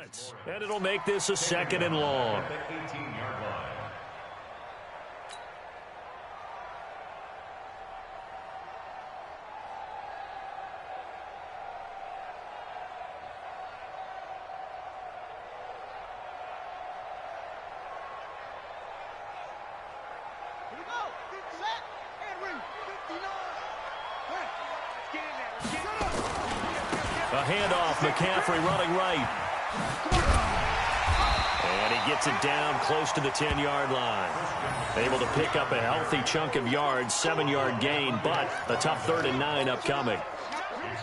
yards. And it'll make this a 2nd and long. A handoff, McCaffrey running right. And he gets it down close to the 10-yard line. Able to pick up a healthy chunk of yards, 7-yard gain, but a tough 3rd and 9 upcoming. Brings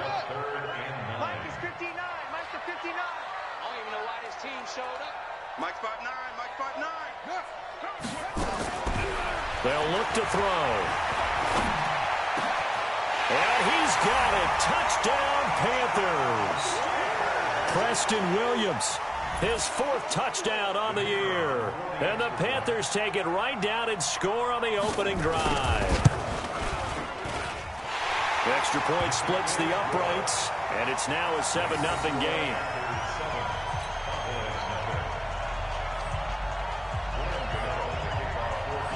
up 3rd and 9. Mike is 59. Mike's the 59. I don't even know why this team showed up. Mike's 5'9". Mike's 5'9". They'll look to throw. And he's got it. Touchdown, Panthers. Preston Williams, his 4th touchdown on the year. And the Panthers take it right down and score on the opening drive. The extra point splits the uprights, and it's now a 7-0 game.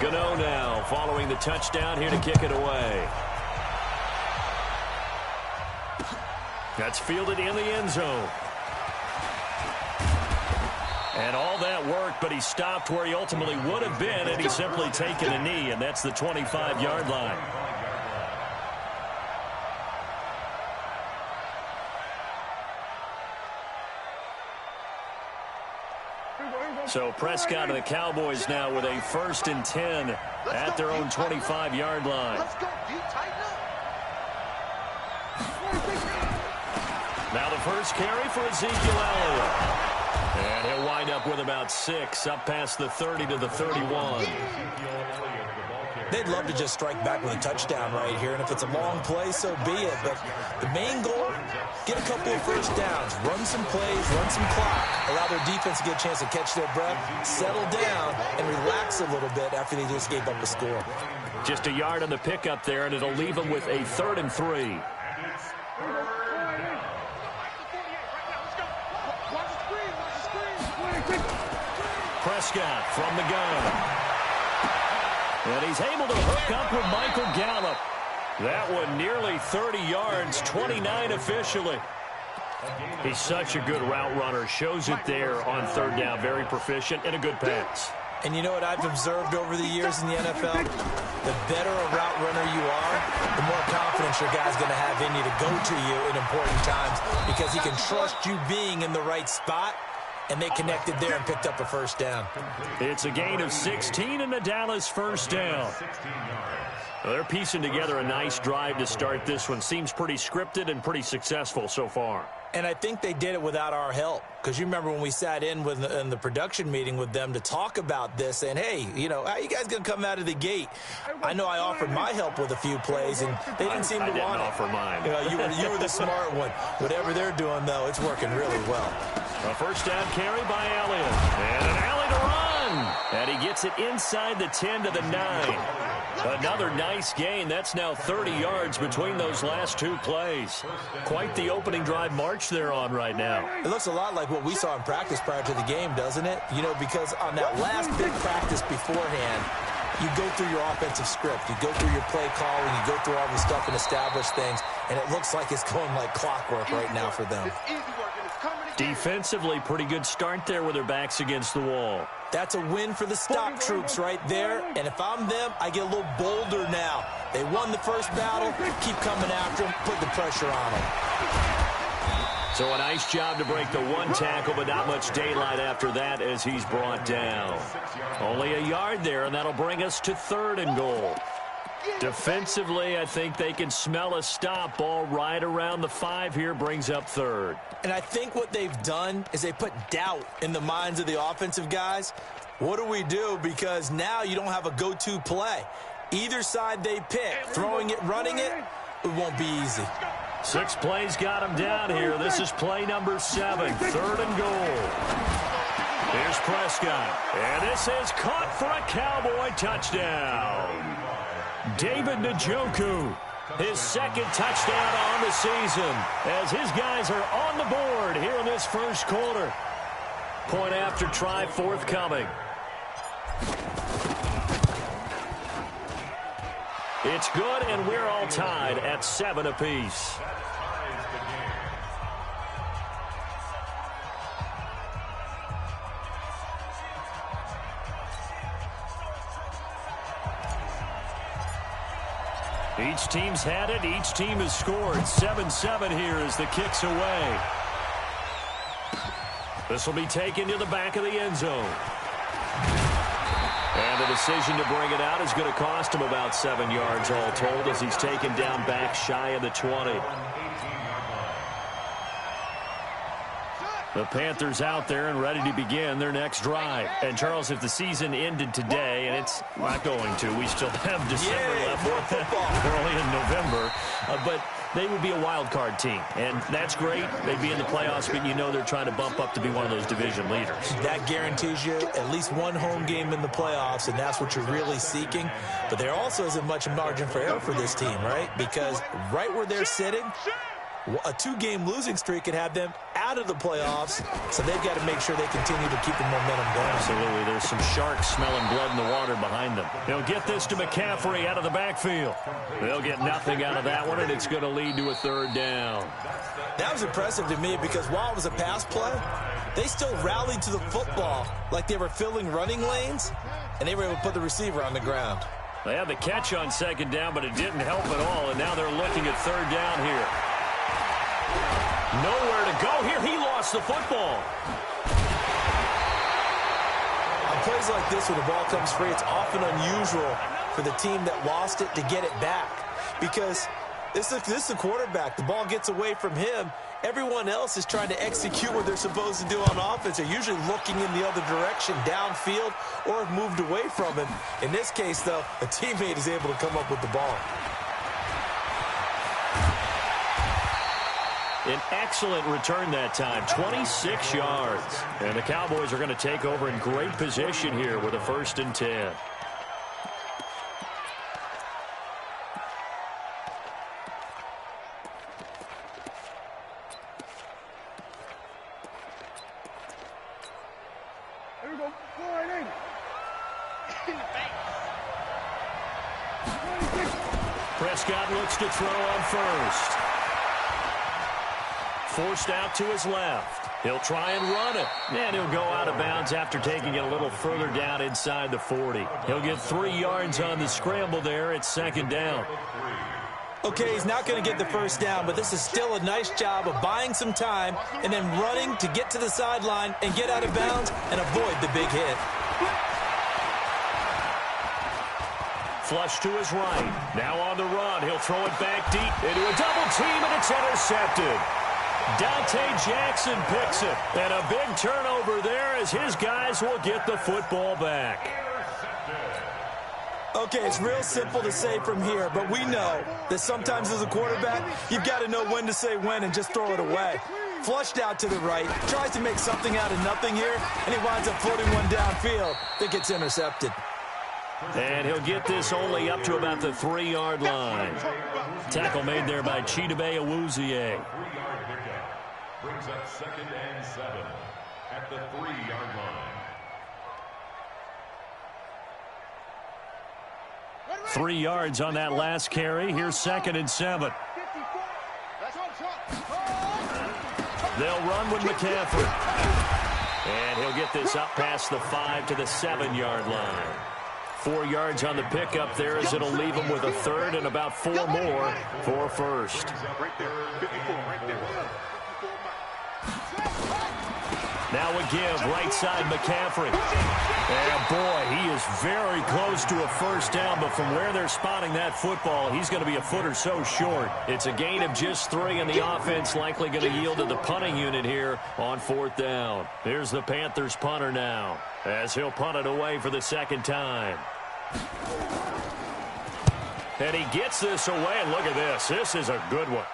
Gano now following the touchdown here to kick it away. That's fielded in the end zone. And all that worked, but he stopped where he ultimately would have been, and he's simply taken a knee, and that's the 25-yard line. So Prescott and the Cowboys now with a 1st and 10 at their own 25-yard line. Now the first carry for Ezekiel Elliott. And he'll wind up with about 6 up past the 30 to the 31. They'd love to just strike back with a touchdown right here, and if it's a long play, so be it. But the main goal, get a couple of first downs, run some plays, run some clock, allow their defense to get a chance to catch their breath, settle down, and relax a little bit after they just gave up a score. Just a yard on the pickup there, and it'll leave them with a 3rd and 3. Prescott from the gun. And he's able to hook up with Michael Gallup. That one nearly 30 yards, 29 officially. He's such a good route runner. Shows it there on 3rd down. Very proficient and a good pass. And you know what I've observed over the years in the NFL? The better a route runner you are, the more confidence your guy's going to have in you to go to you in important times because he can trust you being in the right spot. And they connected there and picked up a first down. It's a gain of 16 and a Dallas first down. Well, they're piecing together a nice drive to start this one. Seems pretty scripted and pretty successful so far. And I think they did it without our help. Because you remember when we sat in the production meeting with them to talk about this, and hey, you know, how you guys going to come out of the gate? I know I offered my help with a few plays, and they didn't seem to want it. I didn't offer mine. You know, you were the smart one. Whatever they're doing, though, it's working really well. A first down carry by Elliott. And an alley to run. And he gets it inside the 10 to the 9. Another nice gain. That's now 30 yards between those last 2 plays. Quite the opening drive march they're on right now. It looks a lot like what we saw in practice prior to the game, doesn't it? You know, because on that last big practice beforehand, you go through your offensive script. You go through your play calling. You go through all the stuff and establish things. And it looks like it's going like clockwork right now for them. Defensively, pretty good start there with their backs against the wall. That's a win for the stock troops right there. And if I'm them, I get a little bolder now. They won the first battle. Keep coming after them. Put the pressure on them. So a nice job to break the 1 tackle, but not much daylight after that as he's brought down. Only a yard there, and that'll bring us to 3rd and goal. Defensively, I think they can smell a stop. Ball right around the 5 here, brings up 3rd. And I think what they've done is they put doubt in the minds of the offensive guys. What do we do? Because now you don't have a go-to play. Either side they pick, throwing it, running it, it won't be easy. 6 plays got him down here. This is play number 7, 3rd and goal. Here's Prescott. And this is caught for a Cowboy touchdown. David Njoku, his 2nd touchdown on the season, as his guys are on on the board here in this first quarter. Point after try forthcoming. It's good, and we're all tied at 7 apiece. Each team's had it. Each team has scored. 7-7 here as the kick's away. This will be taken to the back of the end zone. And the decision to bring it out is going to cost him about 7 yards all told as he's taken down back shy of the 20. The Panthers out there and ready to begin their next drive. And, Charles, if the season ended today, and it's not going to, we still have December left. More football. Early in November. But they would be a wild card team. And that's great. They'd be in the playoffs, but you know they're trying to bump up to be one of those division leaders. That guarantees you at least one home game in the playoffs, and that's what you're really seeking. But there also isn't much margin for error for this team, right? Because right where they're sitting, a 2-game losing streak could have them out of the playoffs, so they've got to make sure they continue to keep the momentum going. Absolutely. There's some sharks smelling blood in the water behind them. They'll get this to McCaffrey out of the backfield. They'll get nothing out of that one, and it's going to lead to a 3rd down. That was impressive to me because while it was a pass play, they still rallied to the football like they were filling running lanes, and they were able to put the receiver on the ground. They had the catch on 2nd down, but it didn't help at all, and now they're looking at 3rd down here. Nowhere to go here. He lost the football. On plays like this, when the ball comes free, it's often unusual for the team that lost it to get it back. Because this is the quarterback. The ball gets away from him. Everyone else is trying to execute what they're supposed to do on offense. They're usually looking in the other direction, downfield, or have moved away from him. In this case, though, a teammate is able to come up with the ball. An excellent return that time, 26 yards. And the Cowboys are going to take over in great position here with a 1st and 10. Here we go. Go right in. Prescott looks to throw on 1st. Forced out to his left. He'll try and run it. And he'll go out of bounds after taking it a little further down inside the 40. He'll get 3 yards on the scramble there. It's 2nd down. Okay, he's not going to get the 1st down, but this is still a nice job of buying some time and then running to get to the sideline and get out of bounds and avoid the big hit. Flush to his right. Now on the run. He'll throw it back deep into a double team, and it's intercepted. Dante Jackson picks it. And a big turnover there as his guys will get the football back. Okay, it's real simple to say from here, but we know that sometimes as a quarterback, you've got to know when to say when and just throw it away. Flushed out to the right, tries to make something out of nothing here, and he winds up floating one downfield that gets intercepted. And he'll get this only up to about the 3-yard line. Tackle made there by Chidobe Awuzie. Brings up 2nd and 7 at the 3-yard line. 3 yards on that last carry. Here's 2nd and 7. They'll run with McCaffrey. And he'll get this up past the 5 to the 7-yard line. 4 yards on the pickup there as it'll leave him with a 3rd and about 4 more for 1st. Now a give, right side McCaffrey. And boy, he is very close to a 1st down, but from where they're spotting that football, he's going to be a foot or so short. It's a gain of just 3, and the offense likely going to yield to the punting unit here on 4th down. Here's the Panthers punter now, as he'll punt it away for the 2nd time. And he gets this away, and look at this. This is a good one.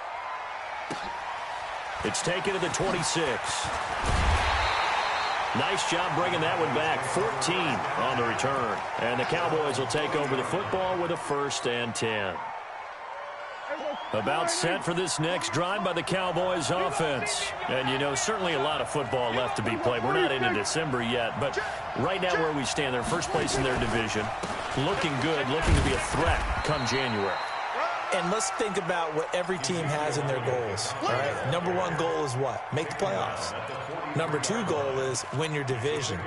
It's taken to the 26. Nice job bringing that one back. 14 on the return. And the Cowboys will take over the football with a 1st and 10. About set for this next drive by the Cowboys offense. And, you know, certainly a lot of football left to be played. We're not into December yet, but right now where we stand, they're first place in their division. Looking good, looking to be a threat come January. And let's think about what every team has in their goals, all right? Number one goal is what? Make the playoffs. Number two goal is win your division.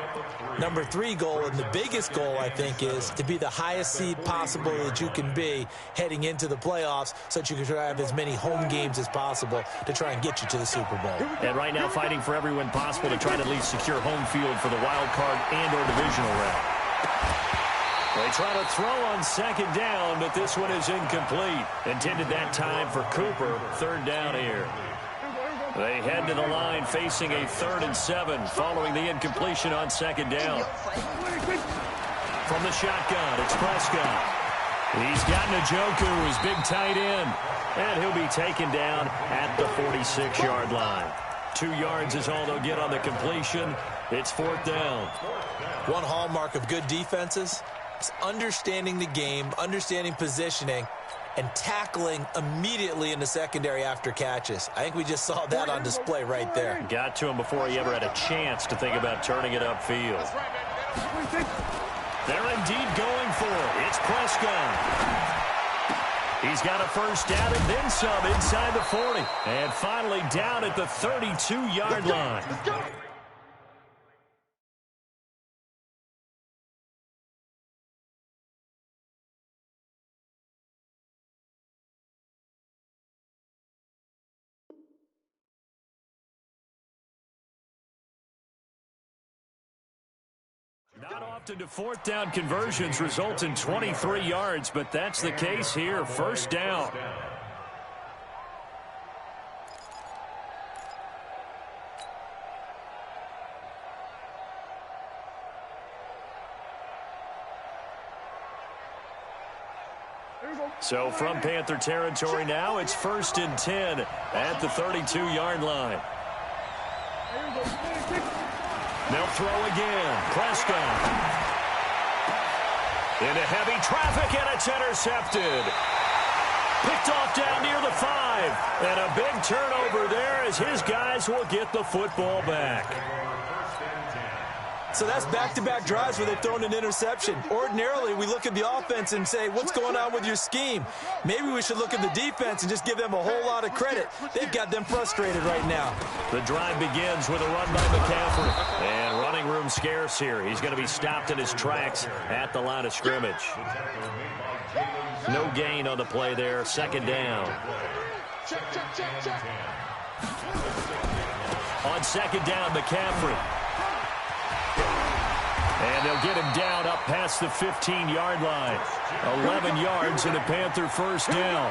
Number three goal, and the biggest goal, I think, is to be the highest seed possible that you can be heading into the playoffs so that you can try to have as many home games as possible to try and get you to the Super Bowl. And right now fighting for every win possible to try to at least secure home field for the wild card and or divisional round. They try to throw on second down, but this one is incomplete. Intended that time for Cooper. Third down here. They head to the line facing a 3rd and 7 following the incompletion on second down. From the shotgun, it's Prescott. He's got Njoku, his big tight end, and he'll be taken down at the 46-yard line. 2 yards is all they'll get on the completion. It's 4th down. One hallmark of good defenses is understanding the game, understanding positioning, and tackling immediately in the secondary after catches. I think we just saw that on display right there. Got to him before he ever had a chance to think about turning it upfield. They're indeed going for it. It's Prescott. He's got a first down and then some inside the 40. And finally down at the 32-yard line. Not often do 4th down conversions result in 23 yards, but that's the case here. First down. So from Panther territory now, it's 1st and 10 at the 32-yard line. They'll throw again. Prescott. Into heavy traffic, and it's intercepted. Picked off down near the 5. And a big turnover there as his guys will get the football back. So that's back-to-back drives where they've thrown an interception. Ordinarily, we look at the offense and say, what's going on with your scheme? Maybe we should look at the defense and just give them a whole lot of credit. They've got them frustrated right now. The drive begins with a run by McCaffrey. And running room scarce here. He's going to be stopped in his tracks at the line of scrimmage. No gain on the play there. Second down. On second down, McCaffrey. And they'll get him down up past the 15-yard line. 11 yards and a Panther first down.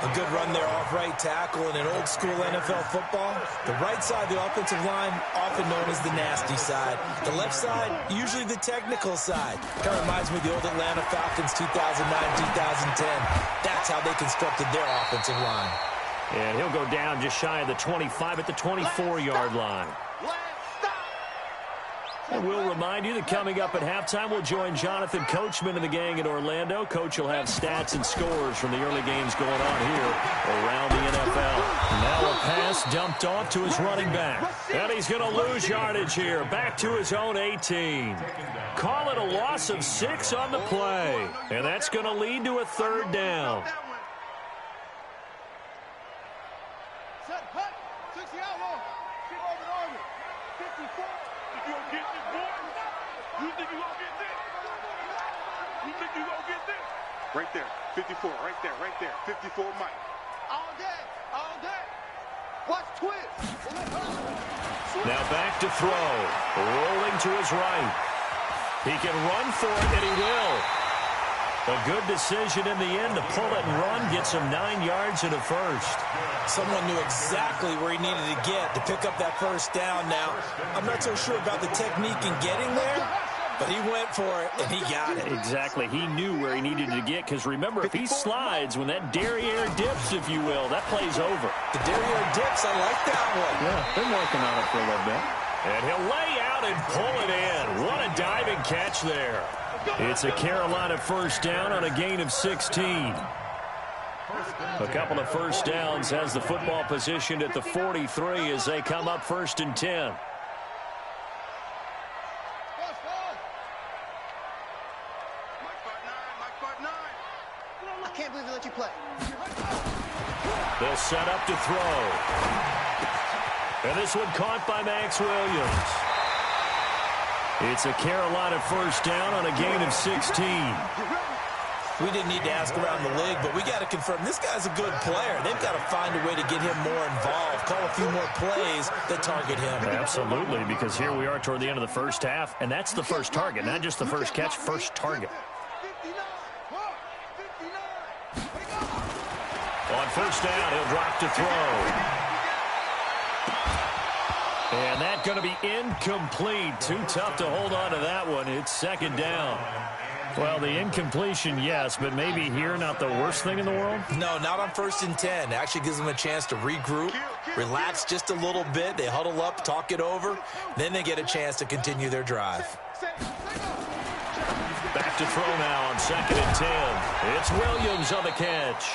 A good run there off right tackle in an old-school NFL football. The right side of the offensive line, often known as the nasty side. The left side, usually the technical side. Kind of reminds me of the old Atlanta Falcons 2009-2010. That's how they constructed their offensive line. And he'll go down just shy of the 25 at the 24-yard line. And we'll remind you that coming up at halftime, we'll join Jonathan Coachman and the gang in Orlando. Coach will have stats and scores from the early games going on here around the NFL. Now a pass dumped off to his running back. And he's going to lose yardage here. Back to his own 18. Call it a loss of 6 on the play. And that's going to lead to a 3rd down. Right there, 54, right there, 54 Mike. All day, all day. Watch twist. Now back to throw. Rolling to his right. He can run for it, and he will. A good decision in the end to pull it and run. Gets him 9 yards and a first. Someone knew exactly where he needed to get to pick up that first down now. I'm not so sure about the technique in getting there, but he went for it, and he got it. Exactly. He knew where he needed to get, because remember, if he slides, when that derriere dips, if you will, that play's over. The derriere dips, I like that one. Yeah, been working on it for a little bit. And he'll lay out and pull it in. What a diving catch there. It's a Carolina first down on a gain of 16. A couple of first downs has the football positioned at the 43 as they come up 1st and 10. I can't believe they let you play. They'll set up to throw. And this one caught by Max Williams. It's a Carolina first down on a gain of 16. We didn't need to ask around the league, but we got to confirm this guy's a good player. They've got to find a way to get him more involved, call a few more plays that target him. Absolutely, because here we are toward the end of the first half, and that's the first target, not just the first catch, first target. On first down, he'll drop to throw. And that's going to be incomplete. Too tough to hold on to that one. It's 2nd down. Well, the incompletion, yes, but maybe here not the worst thing in the world? No, not on 1st and 10. Actually gives them a chance to regroup, relax just a little bit. They huddle up, talk it over. Then they get a chance to continue their drive. Back to throw now on 2nd and 10. It's Williams on the catch.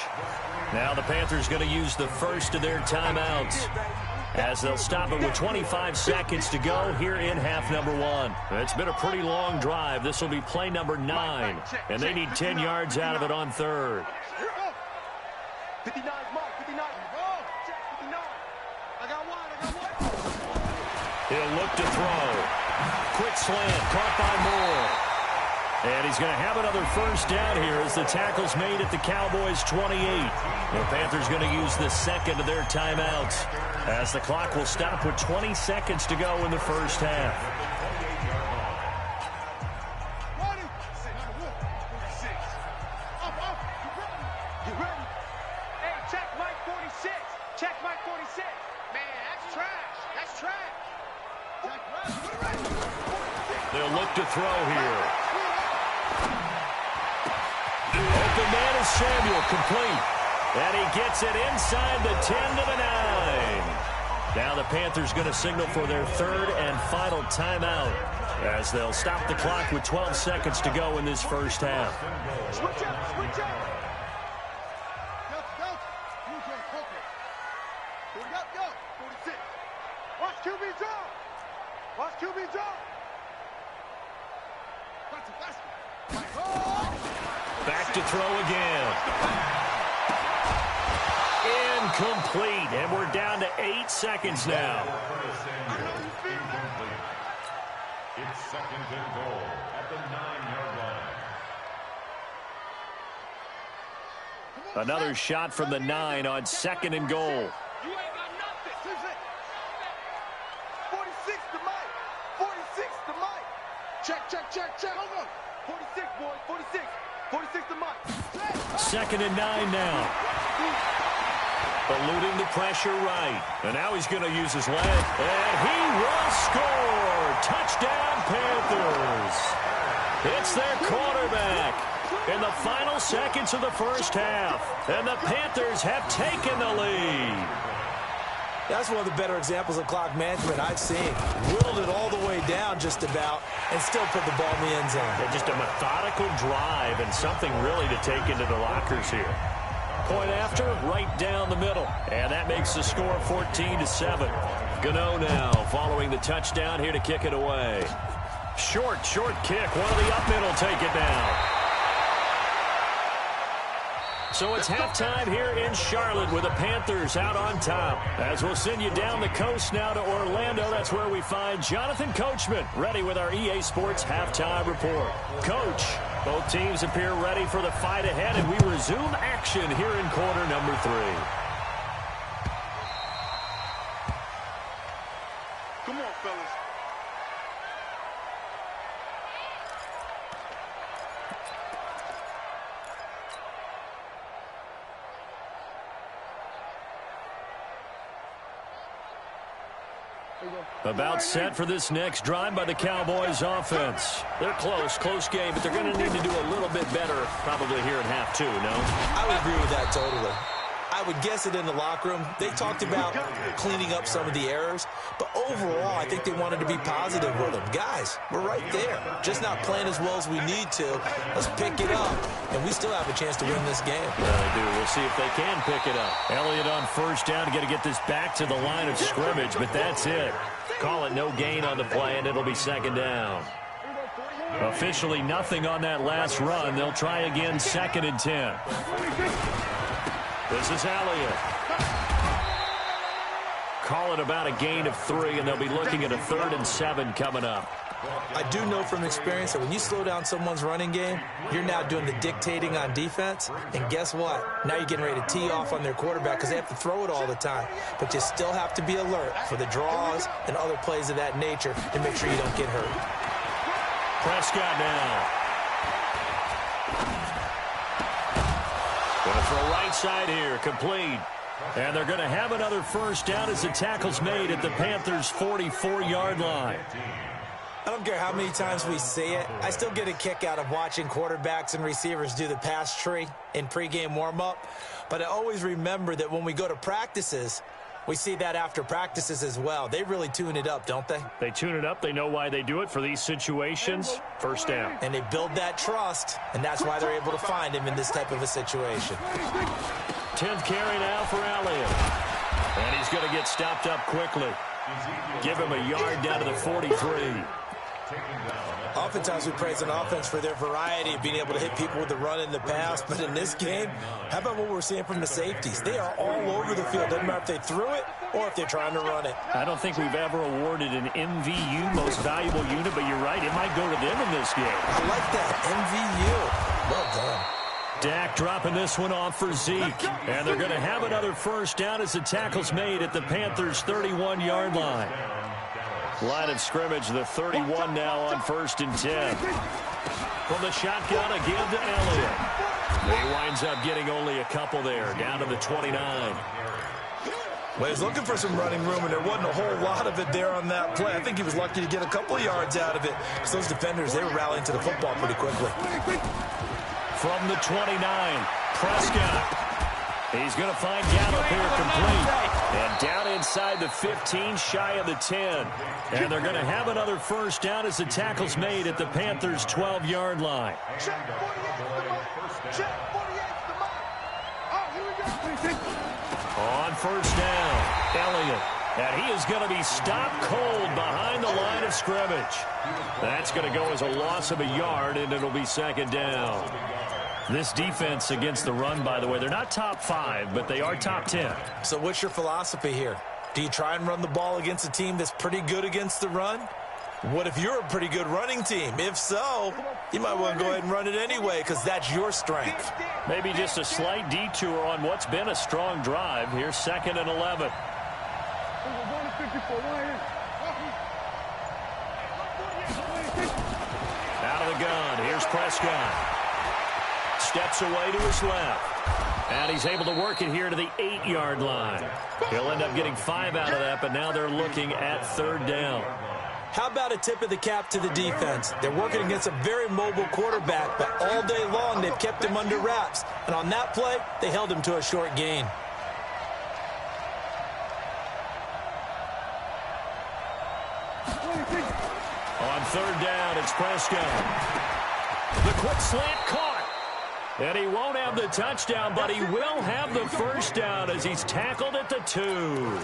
Now the Panthers going to use the first of their timeouts, as they'll stop it with 25 seconds to go here in half number 1. It's been a pretty long drive. This will be play number 9, and they need 10 yards out of it on 3rd. 59, Mark, 59. Check 59. I got one. He'll look to throw. Quick slant, caught by Moore. And he's going to have another first down here as the tackle's made at the Cowboys' 28. The Panthers going to use the second of their timeouts, as the clock will stop with 20 seconds to go in the first half. Get ready. Hey, check Mike 46. Check Mike 46. Man, that's trash. That's trash. They'll look to throw here. Open man is Samuel, complete. And he gets it inside the 10 to the 9. Now the Panthers going to signal for their 3rd and final timeout, as they'll stop the clock with 12 seconds to go in this first half. Switch out, switch out. Go. 46. Watch QB draw. Watch QB draw. Back to throw again. Incomplete, and we're down to 8 seconds now. It's 2nd and goal at the 9-yard line. Another shot from the 9 on 2nd and goal. You ain't got nothing. 46 to Mike. 46 to Mike. Check. Hold on. 46, boys. 46. 46 to Mike. 2nd and 9 now. Eluding the pressure right. And now he's going to use his leg. And he will score. Touchdown, Panthers. It's their quarterback in the final seconds of the first half. And the Panthers have taken the lead. That's one of the better examples of clock management I've seen. Whittled it all the way down just about and still put the ball in the end zone. Yeah, just a methodical drive and something really to take into the lockers here. Point after, right down the middle. And that makes the score 14-7. Gano now following the touchdown here to kick it away. Short kick. One of the up middle take it down. So it's halftime here in Charlotte with the Panthers out on top. As we'll send you down the coast now to Orlando, that's where we find Jonathan Coachman ready with our EA Sports halftime report. Coach, both teams appear ready for the fight ahead, and we resume action here in quarter number 3. Come on, fellas. About set for this next drive by the Cowboys offense. They're close game, but they're going to need to do a little bit better probably here in half 2, no? I would agree with that totally. I would guess it in the locker room. They talked about cleaning up some of the errors, but overall, I think they wanted to be positive with them. Guys, we're right there. Just not playing as well as we need to. Let's pick it up, and we still have a chance to win this game. They do. We'll see if they can pick it up. Elliott on first down. Got to get this back to the line of scrimmage, but that's it. Call it no gain on the play, and it'll be second down. Officially nothing on that last run. They'll try again, 2nd and 10. This is Elliott. Call it about a gain of 3, and they'll be looking at a 3rd and 7 coming up. I do know from experience that when you slow down someone's running game, you're now doing the dictating on defense. And guess what? Now you're getting ready to tee off on their quarterback because they have to throw it all the time. But you still have to be alert for the draws and other plays of that nature to make sure you don't get hurt. Prescott now. Going to throw right side here, complete. And they're going to have another first down as the tackle's made at the Panthers' 44-yard line. I don't care how many times we see it. I still get a kick out of watching quarterbacks and receivers do the pass tree in pregame warm-up. But I always remember that when we go to practices, we see that after practices as well. They really tune it up, don't they? They tune it up. They know why they do it for these situations. First down. And they build that trust, and that's why they're able to find him in this type of a situation. 10th carry now for Elliott. And he's going to get stopped up quickly. Give him a yard down to the 43. Oftentimes we praise an offense for their variety of being able to hit people with the run and the pass, but in this game, how about what we're seeing from the safeties? They are all over the field. Doesn't matter if they threw it or if they're trying to run it. I don't think we've ever awarded an MVU, most valuable unit, but you're right, it might go to them in this game. I like that, MVU. Well done. Dak dropping this one off for Zeke. And they're going to have another first down as the tackle's made at the Panthers' 31-yard line. Line of scrimmage, the 31 now on 1st and 10. From the shotgun, again to Elliott. He winds up getting only a couple there, down to the 29. Well, he's looking for some running room, and there wasn't a whole lot of it there on that play. I think he was lucky to get a couple of yards out of it, because those defenders, they were rallying to the football pretty quickly. From the 29, Prescott. He's going to find Gallup here complete. And down inside the 15, shy of the 10. And they're going to have another first down as the tackle's made at the Panthers' 12-yard line. Check 48's the mark. Oh, here we go. On first down, Elliott. And he is going to be stopped cold behind the line of scrimmage. That's going to go as a loss of a yard, and it'll be second down. This defense against the run, by the way, they're not top 5, but they are top 10. So what's your philosophy here? Do you try and run the ball against a team that's pretty good against the run? What if you're a pretty good running team? If so, you might want to go ahead and run it anyway because that's your strength. Maybe just a slight detour on what's been a strong drive. Here's 2nd and 11. Out of the gun. Here's Prescott. Steps away to his left. And he's able to work it here to the 8-yard line. He'll end up getting 5 out of that, but now they're looking at 3rd down. How about a tip of the cap to the defense? They're working against a very mobile quarterback, but all day long they've kept him under wraps. And on that play, they held him to a short gain. On 3rd down, it's Prescott. The quick slant caught. And he won't have the touchdown, but he will have the first down as he's tackled at the 2.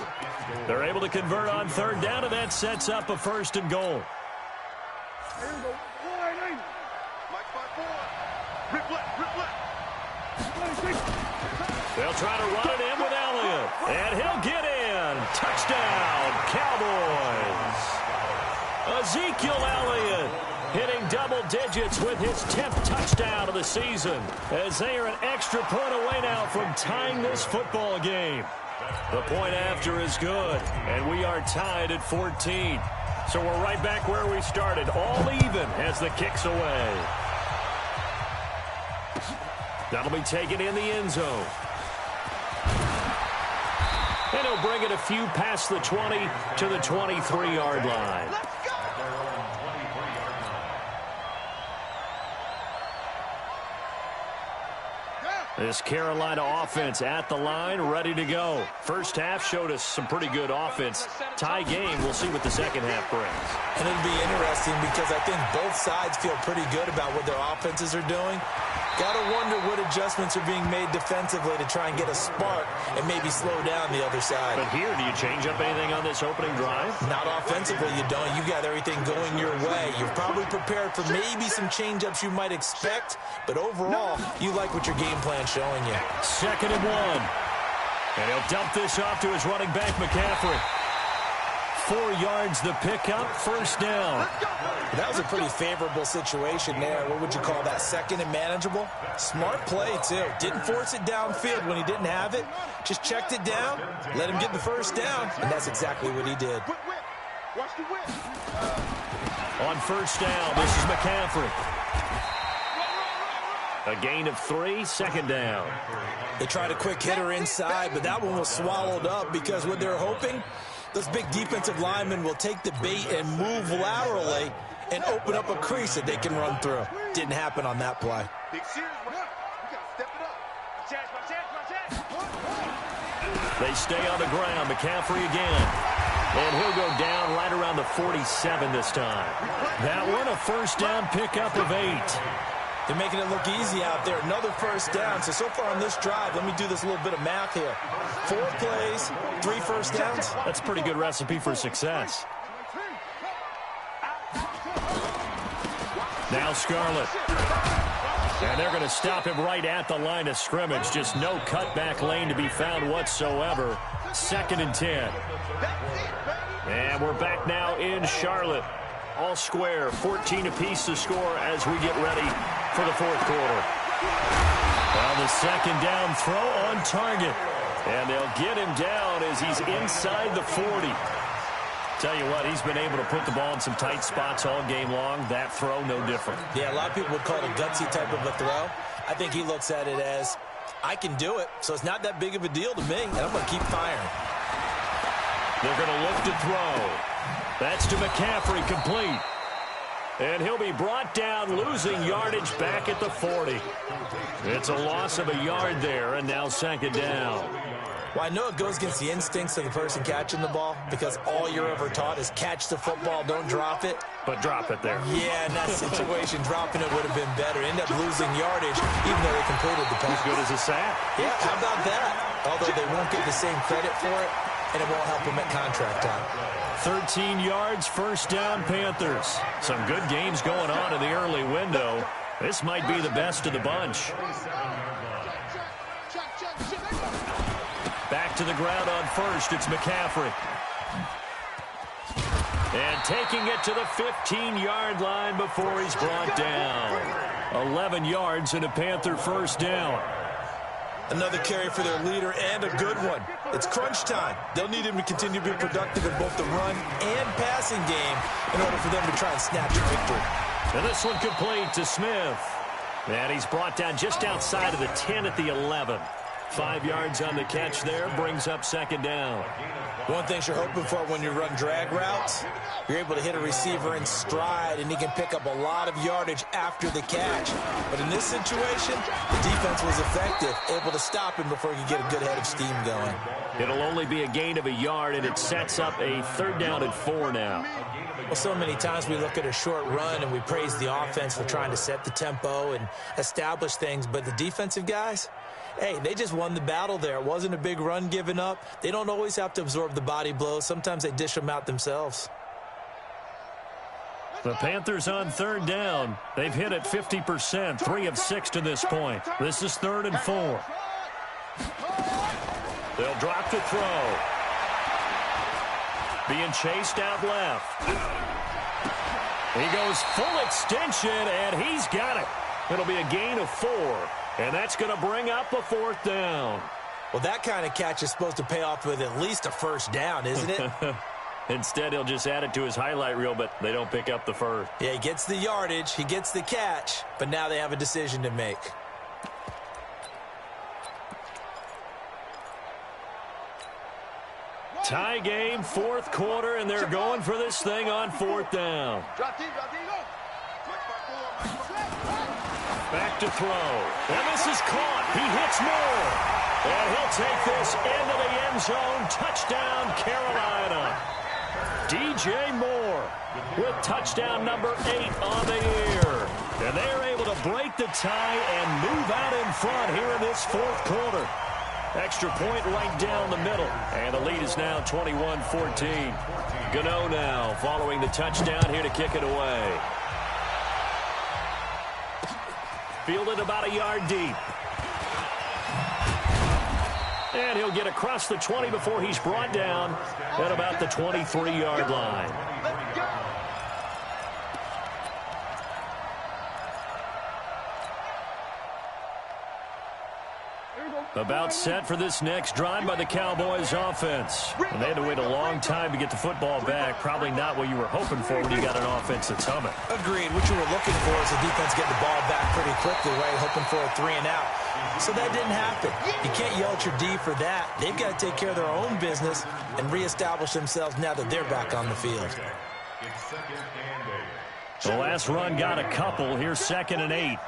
They're able to convert on 3rd down, and that sets up a 1st and goal. They'll try to run it in with Elliott, and he'll get in. Touchdown, Cowboys. Ezekiel Elliott hitting double digits with his 10th touchdown of the season, as they are an extra point away now from tying this football game. The point after is good, and we are tied at 14. So we're right back where we started, all even as the kick's away. That'll be taken in the end zone. And he'll bring it a few past the 20 to the 23-yard line. This Carolina offense at the line, ready to go. First half showed us some pretty good offense. Tie game, we'll see what the second half brings. And it'll be interesting because I think both sides feel pretty good about what their offenses are doing. Got to wonder what adjustments are being made defensively to try and get a spark and maybe slow down the other side. But here, do you change up anything on this opening drive? Not offensively, you don't. You got everything going your way. You're probably prepared for maybe some change-ups you might expect, but overall, you like what your game plan's showing you. 2nd and 1. And he'll dump this off to his running back, McCaffrey. 4 yards the pickup, first down. That was a pretty favorable situation there. What would you call that, 2nd and manageable? Smart play, too. Didn't force it downfield when he didn't have it. Just checked it down, let him get the first down, and that's exactly what he did. On first down, this is McCaffrey. A gain of 3, 2nd down. They tried a quick hitter inside, but that one was swallowed up because what they're hoping, those big defensive linemen will take the bait and move laterally and open up a crease that they can run through. Didn't happen on that play. They stay on the ground. McCaffrey again. And he'll go down right around the 47 this time. That one, a first down pickup of 8. They're making it look easy out there. Another first down. So far on this drive, let me do this little bit of math here. 4 plays, 3 first downs. That's a pretty good recipe for success. Now Scarlett. And they're going to stop him right at the line of scrimmage. Just no cutback lane to be found whatsoever. 2nd and 10. And we're back now in Charlotte. All square, 14 apiece to score as we get ready for the 4th quarter. Well, the 2nd down throw on target. And they'll get him down as he's inside the 40. Tell you what, he's been able to put the ball in some tight spots all game long. That throw, no different. Yeah, a lot of people would call it a gutsy type of a throw. I think he looks at it as, I can do it, so it's not that big of a deal to me, and I'm going to keep firing. They're going to look to throw. That's to McCaffrey, complete. And he'll be brought down, losing yardage back at the 40. It's a loss of a yard there, and now 2nd down. Well, I know it goes against the instincts of the person catching the ball because all you're ever taught is catch the football, don't drop it. But drop it there. Yeah, in that situation, dropping it would have been better. End up losing yardage, even though they completed the pass. As good as a sack. Yeah, how about that? Although they won't get the same credit for it, and it won't help them at contract time. 13 yards, first down, Panthers. Some good games going on in the early window. This might be the best of the bunch. Back to the ground on first, it's McCaffrey. And taking it to the 15-yard line before he's brought down. 11 yards and a Panther first down. Another carry for their leader and a good one. It's crunch time. They'll need him to continue to be productive in both the run and passing game in order for them to try and snatch a victory. And this one complete to Smith. And he's brought down just outside of the 10 at the 11. 5 yards on the catch there, brings up 2nd down. One thing you're hoping for when you run drag routes, you're able to hit a receiver in stride, and he can pick up a lot of yardage after the catch. But in this situation, the defense was effective, able to stop him before he could get a good head of steam going. It'll only be a gain of a yard, and it sets up a 3rd down and 4 now. Well, so many times we look at a short run and we praise the offense for trying to set the tempo and establish things, but the defensive guys, hey, they just won the battle there. It wasn't a big run given up. They don't always have to absorb the body blows. Sometimes they dish them out themselves. The Panthers on 3rd down. They've hit it 50%, 3 of 6 to this point. This is 3rd and 4. They'll drop to throw. Being chased out left. He goes full extension, and he's got it. It'll be a gain of 4, and that's going to bring up a 4th down. Well, that kind of catch is supposed to pay off with at least a first down, isn't it? Instead, he'll just add it to his highlight reel, but they don't pick up the first. Yeah, he gets the yardage, he gets the catch, but now they have a decision to make. Tie game, 4th quarter, and they're going for this thing on 4th down. Back to throw. And this is caught. He hits Moore. And he'll take this into the end zone. Touchdown, Carolina. DJ Moore with touchdown number 8 on the year. And they're able to break the tie and move out in front here in this fourth quarter. Extra point right down the middle. And the lead is now 21-14. Gano now following the touchdown here to kick it away. Fielded about a yard deep. And he'll get across the 20 before he's brought down at about the 23-yard line. About set for this next drive by the Cowboys offense. And they had to wait a long time to get the football back. Probably not what you were hoping for when you got an offense that's humming. Agreed. What you were looking for is the defense getting the ball back pretty quickly, right? Hoping for a 3 and out. So that didn't happen. You can't yell at your D for that. They've got to take care of their own business and reestablish themselves now that they're back on the field. The last run got a couple. Here's 2nd and 8.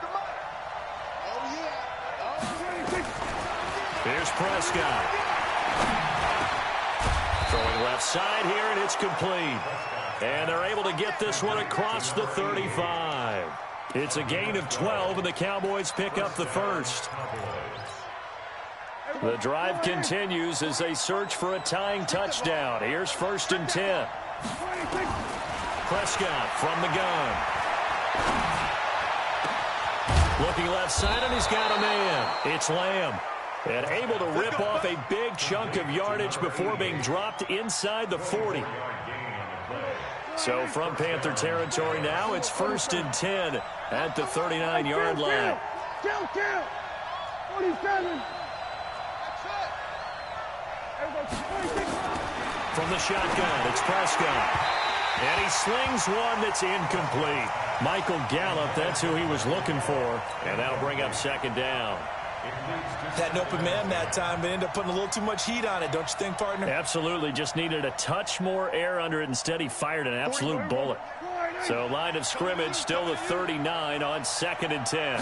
Here's Prescott. Throwing left side here, and it's complete. And they're able to get this one across the 35. It's a gain of 12, and the Cowboys pick up the first. The drive continues as they search for a tying touchdown. Here's 1st and 10. Prescott from the gun. Looking left side, and he's got a man. It's Lamb. And able to rip off a big chunk of yardage before being dropped inside the 40. So from Panther territory now, it's 1st and 10 at the 39-yard line. Count. 47. From the shotgun, it's Prescott. And he slings one that's incomplete. Michael Gallup, that's who he was looking for. And that'll bring up 2nd down. Had an open man that time, but ended up putting a little too much heat on it, don't you think, partner? Absolutely. Just needed a touch more air under it. Instead, he fired an absolute bullet. So line of scrimmage, still the 39 on 2nd and 10.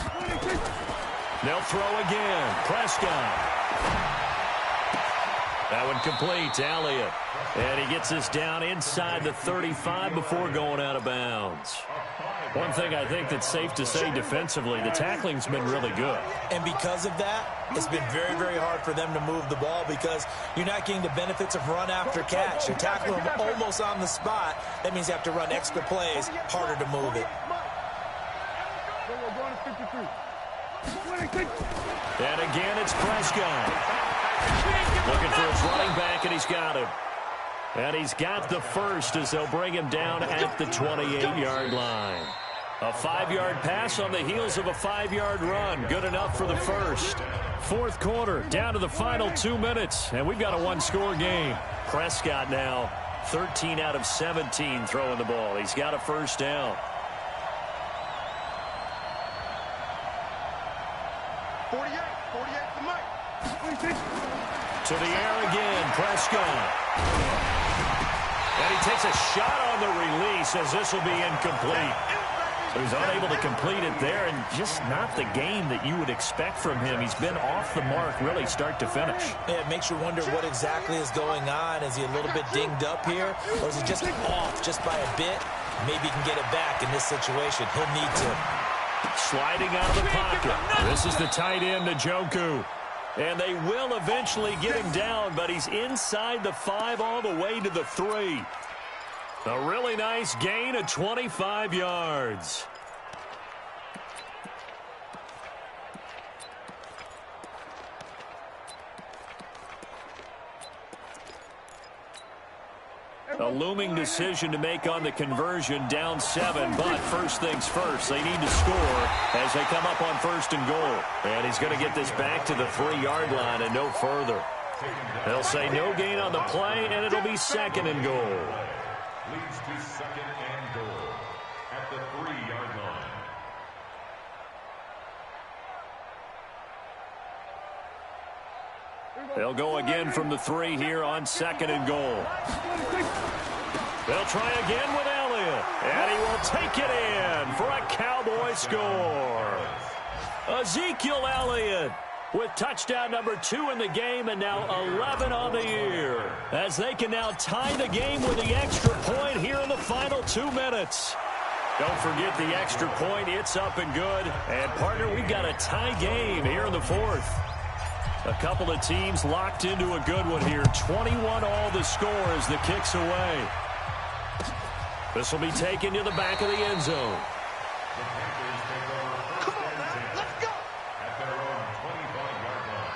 They'll throw again. Prescott. That one complete to Elliott. And he gets this down inside the 35 before going out of bounds. One thing I think that's safe to say defensively, the tackling's been really good. And because of that, it's been very, very hard for them to move the ball because you're not getting the benefits of run after catch. You're tackling them almost on the spot. That means you have to run extra plays, harder to move it. And again, it's Prescott. Looking for his running back, and he's got him. And he's got the first as they'll bring him down at the 28-yard line. A 5-yard pass on the heels of a 5-yard run. Good enough for the first. Fourth quarter, down to the final 2 minutes, and we've got a one-score game. Prescott now 13 out of 17 throwing the ball. He's got a first down. 48 to Mike. To the air again, Prescott. And he takes a shot on the release as this will be incomplete. So he's unable to complete it there, and just not the game that you would expect from him. He's been off the mark really start to finish. Yeah, it makes you wonder what exactly is going on. Is he a little bit dinged up here, or is he just off just by a bit? Maybe he can get it back in this situation. He'll need to. Sliding out of the pocket. This is the tight end, Njoku. And they will eventually get him down, but he's inside the 5 all the way to the 3. A really nice gain of 25 yards. A looming decision to make on the conversion, down 7, but first things first, they need to score as they come up on 1st and goal. And he's going to get this back to the 3-yard line and no further. They'll say no gain on the play, and it'll be 2nd and goal. Leads to 2nd and goal at the 3-yard line. They'll go again from the 3 here on 2nd and goal. They'll try again with Elliott, and he will take it in for a Cowboy score. Ezekiel Elliott with touchdown number 2 in the game and now 11 on the year. As they can now tie the game with the extra point here in the final 2 minutes. Don't forget the extra point. It's up and good. And, partner, we've got a tie game here in the 4th. A couple of teams locked into a good one here. 21 all the score as the kick's away. This will be taken to the back of the end zone. Come on, man. Let's go. At their own 25-yard line.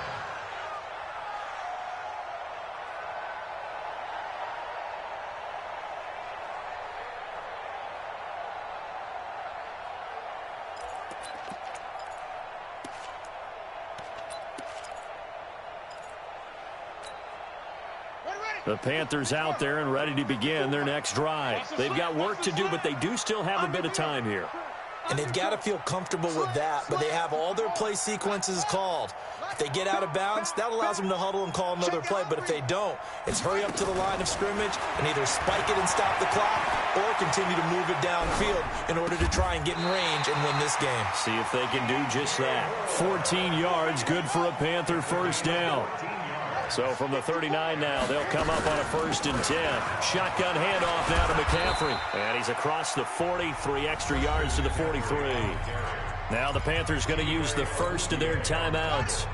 The Panthers out there and ready to begin their next drive. They've got work to do, but they do still have a bit of time here. And they've got to feel comfortable with that, but they have all their play sequences called. If they get out of bounds, that allows them to huddle and call another play, but if they don't, it's hurry up to the line of scrimmage and either spike it and stop the clock or continue to move it downfield in order to try and get in range and win this game. See if they can do just that. 14 yards, good for a Panther first down. So from the 39 now, they'll come up on a 1st and 10. Shotgun handoff now to McCaffrey. And he's across the 40, 3 extra yards to the 43. Now the Panthers going to use the first of their timeouts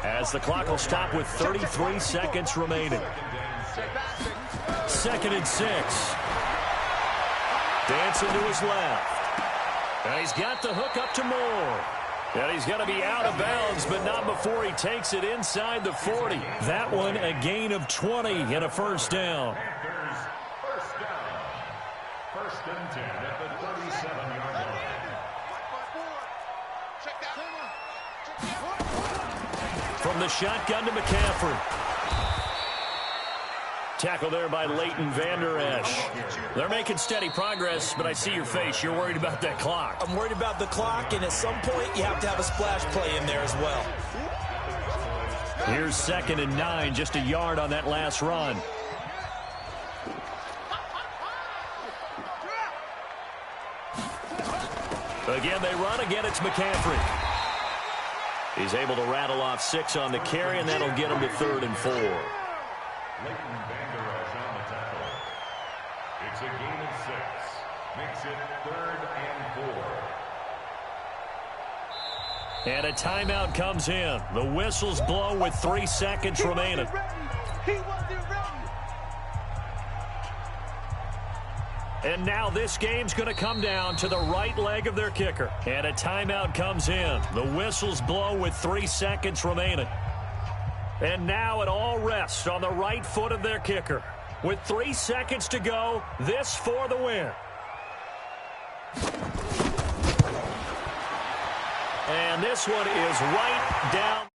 as the clock will stop with 33 seconds remaining. 2nd and 6. Dancing to his left. And he's got the hook up to Moore. And he's going to be out of bounds, but not before he takes it inside the 40. That one a gain of 20 and a first down. Panthers first down. 1st and 10 at the 37-yard line. From the shotgun to McCaffrey. Tackle there by Leighton Vander Esch. They're making steady progress, but I see your face. You're worried about that clock. I'm worried about the clock, and at some point you have to have a splash play in there as well. Here's 2nd and 9, just a yard on that last run. Again, they run. Again, it's McCaffrey. He's able to rattle off 6 on the carry, and that'll get him to 3rd and 4. Leighton Vander Esch on the tackle. It's a gain of 6. Makes it 3rd and 4. And a timeout comes in. The whistles blow with 3 seconds remaining. He wasn't ready. And now this game's going to come down to the right leg of their kicker. And a timeout comes in. The whistles blow with 3 seconds remaining. And now it all rests on the right foot of their kicker. With 3 seconds to go, this for the win. And this one is right down.